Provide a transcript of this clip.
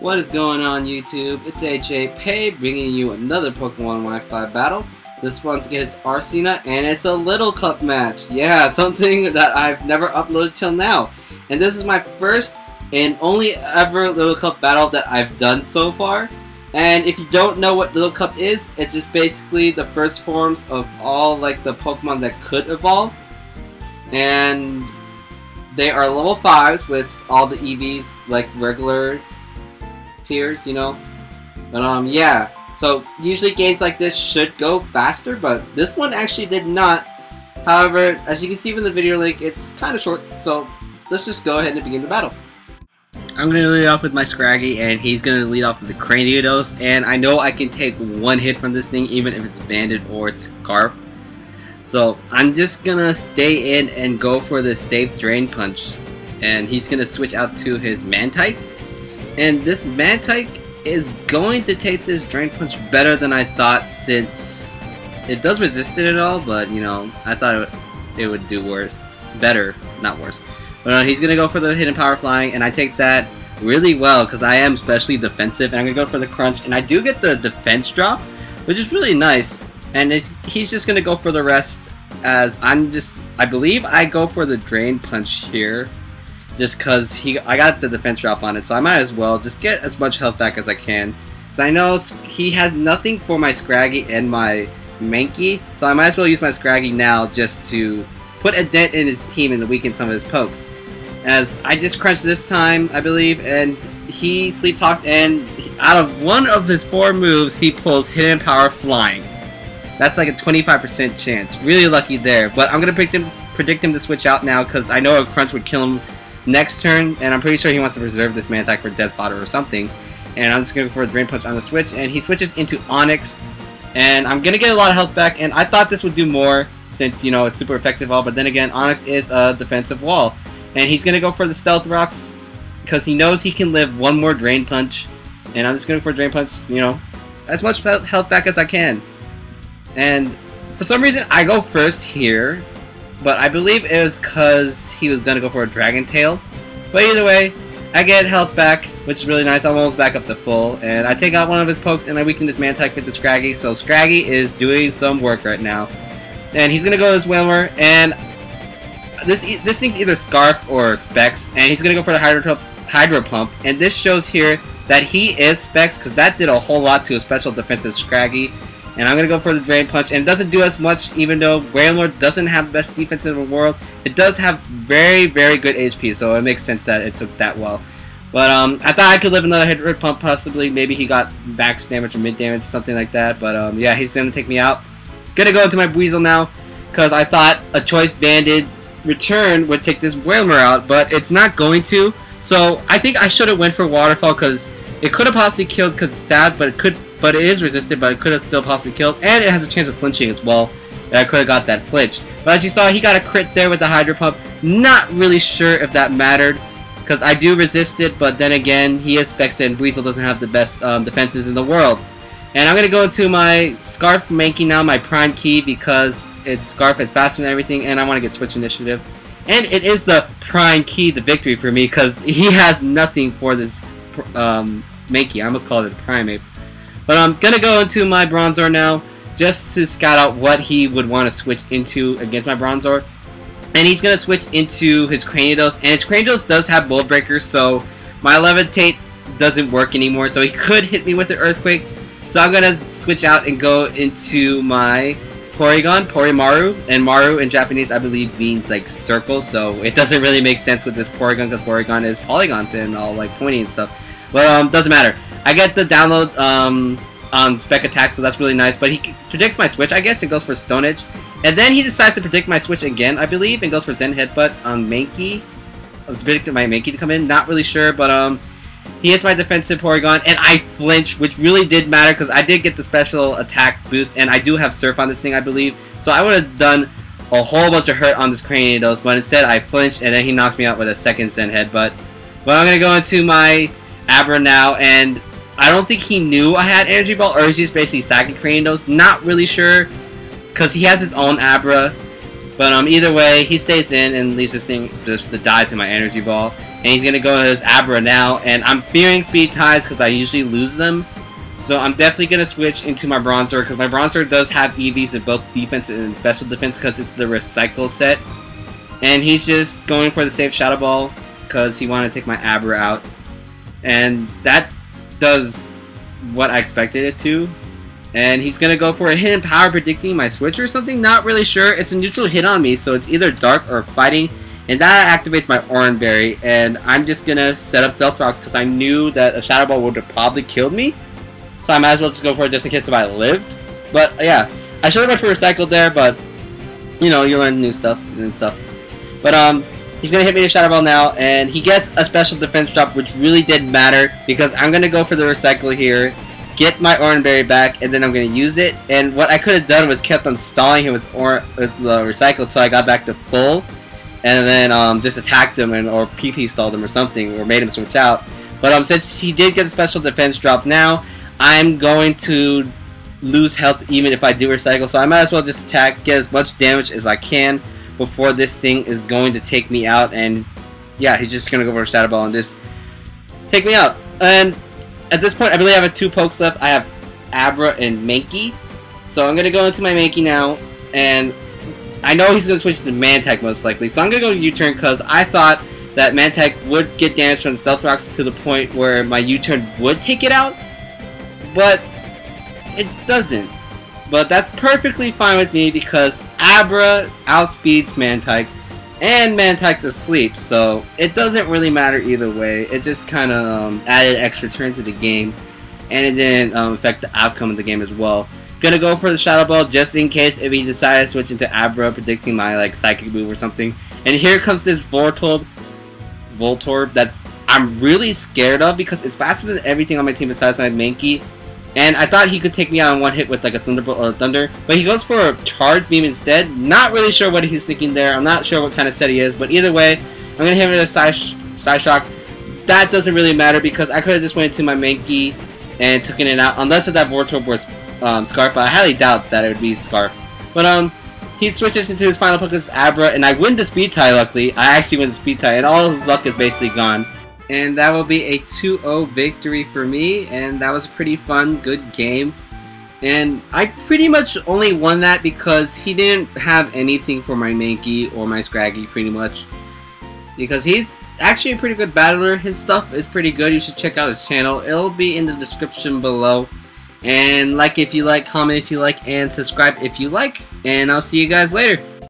What is going on YouTube? It's AJayPay bringing you another Pokemon Wi-Fi battle. This one's against Arcena and it's a Little Cup match. Yeah, something that I've never uploaded till now. And this is my first and only ever Little Cup battle that I've done so far. And if you don't know what Little Cup is, it's just basically the first forms of all like the Pokemon that could evolve. And they are level 5s with all the EVs like regular tiers, you know. But yeah, so usually games like this should go faster, but this one actually did not. However, as you can see from the video link, it's kind of short, so let's just go ahead and begin the battle. I'm going to lead off with my Scraggy, and he's going to lead off with the Cranidos, and I know I can take one hit from this thing even if it's Banded or Scarf. So I'm just going to stay in and go for the safe Drain Punch, and he's going to switch out to his Mantike. And this Mantike is going to take this Drain Punch better than I thought, since it does resist it at all, but you know, I thought it would do worse. Better, not worse. But he's going to go for the Hidden Power Flying, and I take that really well because I am especially defensive, and I'm going to go for the Crunch, and I do get the defense drop, which is really nice, and he's just going to go for the rest, as I believe I go for the Drain Punch here. Just because I got the defense drop on it, so I might as well just get as much health back as I can. Because I know he has nothing for my Scraggy and my Mankey, so I might as well use my Scraggy now just to put a dent in his team and weaken some of his pokes. As I just crunched this time, I believe, and he Sleep Talks, and out of one of his 4 moves, he pulls Hidden Power Flying. That's like a 25% chance. Really lucky there, but I'm going to predict him to switch out now because I know a Crunch would kill him next turn, and I'm pretty sure he wants to preserve this Mantike for Death Fodder or something. And I'm just going to go for a Drain Punch on the switch, and he switches into Onyx, and I'm going to get a lot of health back, and I thought this would do more since, you know, it's super effective all, but then again, Onyx is a defensive wall. And he's going to go for the Stealth Rocks because he knows he can live one more Drain Punch, and I'm just going for a Drain Punch, you know, as much health back as I can. And for some reason, I go first here. But I believe it was because he was going to go for a Dragon Tail. But either way, I get health back, which is really nice. I'm almost back up to full. And I take out one of his pokes, and I weaken this Mantike with the Scraggy. So Scraggy is doing some work right now. And he's going to go to his Whalmer. And this thing's either Scarf or Specs. And he's going to go for the Hydro Pump. And this shows here that he is Specs, because that did a whole lot to a special defensive Scraggy. And I'm going to go for the Drain Punch, and it doesn't do as much, even though Whalmer doesn't have the best defense in the world. It does have very, very good HP, so it makes sense that it took that well. But I thought I could live another Hit Pump, possibly. Maybe he got max damage or mid damage, something like that. But yeah, he's going to take me out. Gonna go into my Weasel now, because I thought a Choice Banded return would take this Whalmer out, but it's not going to. So I think I should have went for Waterfall, because it could have possibly killed because it's stabbed, but it is resisted, but it could have still possibly killed, and it has a chance of flinching as well. And I could have got that flinch. But as you saw, he got a crit there with the Hydro Pump. Not really sure if that mattered, because I do resist it, but then again, he is Specs, and Weasel doesn't have the best defenses in the world. And I'm going to go into my Scarf Mankey now, my Prime Key, because it's Scarf, it's faster than everything, and I want to get Switch Initiative. And it is the Prime Key to victory for me, because he has nothing for this Mankey. I almost called it Primate. But I'm going to go into my Bronzor now, just to scout out what he would want to switch into against my Bronzor. And he's going to switch into his Cranidos, and his Cranidos does have Mold Breakers, so my Levitate doesn't work anymore, so he could hit me with the Earthquake. So I'm going to switch out and go into my Porygon, Porimaru, and Maru in Japanese I believe means like circle, so it doesn't really make sense with this Porygon, because Porygon is polygons and all like pointy and stuff. But doesn't matter. I get the download on Spec Attack, so that's really nice. But he predicts my switch, I guess, and goes for Stone Edge. And then he decides to predict my switch again, I believe, and goes for Zen Headbutt on Mankey. I was predicting my Mankey to come in, not really sure, but he hits my defensive Porygon, and I flinch, which really did matter, because I did get the special attack boost, and I do have Surf on this thing, I believe. So I would have done a whole bunch of hurt on this Cranidos, but instead I flinched, and then he knocks me out with a second Zen Headbutt. But I'm going to go into my Abra now, and I don't think he knew I had Energy Ball, or he's just basically stacking Cranidos. Not really sure, because he has his own Abra. But either way, he stays in and leaves this thing just to die to my energy ball. And he's gonna go to his Abra now, and I'm fearing speed ties because I usually lose them. So I'm definitely gonna switch into my Bronzer because my Bronzer does have EVs in both defense and special defense because it's the recycle set. And he's just going for the safe Shadow Ball because he wanted to take my Abra out. And that does what I expected it to. And he's gonna go for a hidden power predicting my switch or something, not really sure. It's a neutral hit on me, so it's either dark or fighting, and that activates my Orange Berry. And I'm just gonna set up Stealth Rocks because I knew that a Shadow Ball would have probably killed me, so I might as well just go for it just in case if I lived. But yeah, I should have went for Recycle there, but you know, you learn new stuff and stuff. But he's gonna hit me with Shadow Ball now, and he gets a special defense drop, which really did matter because I'm gonna go for the Recycle here, get my Orange Berry back, and then I'm gonna use it. And what I could have done was kept on stalling him with the Recycle until I got back to full, and then just attacked him or PP stalled him or something, or made him switch out. But since he did get a special defense drop now, I'm going to lose health even if I do Recycle. So I might as well just attack, get as much damage as I can before this thing is going to take me out. And yeah, he's just gonna go for a Shadow Ball and just take me out. And at this point, I really have 2 pokes left. I have Abra and Mankey. So I'm going to go into my Mankey now. And I know he's going to switch to Mantech most likely. So I'm going to go U-turn because I thought that Mantech would get damage from the Stealth Rocks to the point where my U-turn would take it out. But it doesn't. But that's perfectly fine with me because Abra outspeeds Mantech. And Mantech's asleep, so it doesn't really matter either way. It just kind of added extra turn to the game, and it didn't affect the outcome of the game as well. Gonna go for the Shadow Ball just in case if he decides to switch into Abra, predicting my psychic move or something. And here comes this Voltorb that I'm really scared of because it's faster than everything on my team besides my Mankey. And I thought he could take me out in one hit with like a Thunderbolt or a Thunder, but he goes for a Charge Beam instead. Not really sure what he's thinking there. I'm not sure what kind of set he is, but either way, I'm gonna hit him with a Side Shock. That doesn't really matter because I could have just went into my Mankey and taken it out, unless if that Voltorb was Scarf. But I highly doubt that it would be Scarf. But he switches into his final Pokemon Abra, and I win the Speed Tie. Luckily, I actually win the Speed Tie, and all his luck is basically gone. And that will be a 2-0 victory for me, and that was a pretty fun, good game. And I pretty much only won that because he didn't have anything for my Mankey or my Scraggy, pretty much. Because he's actually a pretty good battler. His stuff is pretty good. You should check out his channel. It'll be in the description below. And like if you like, comment if you like, and subscribe if you like. And I'll see you guys later.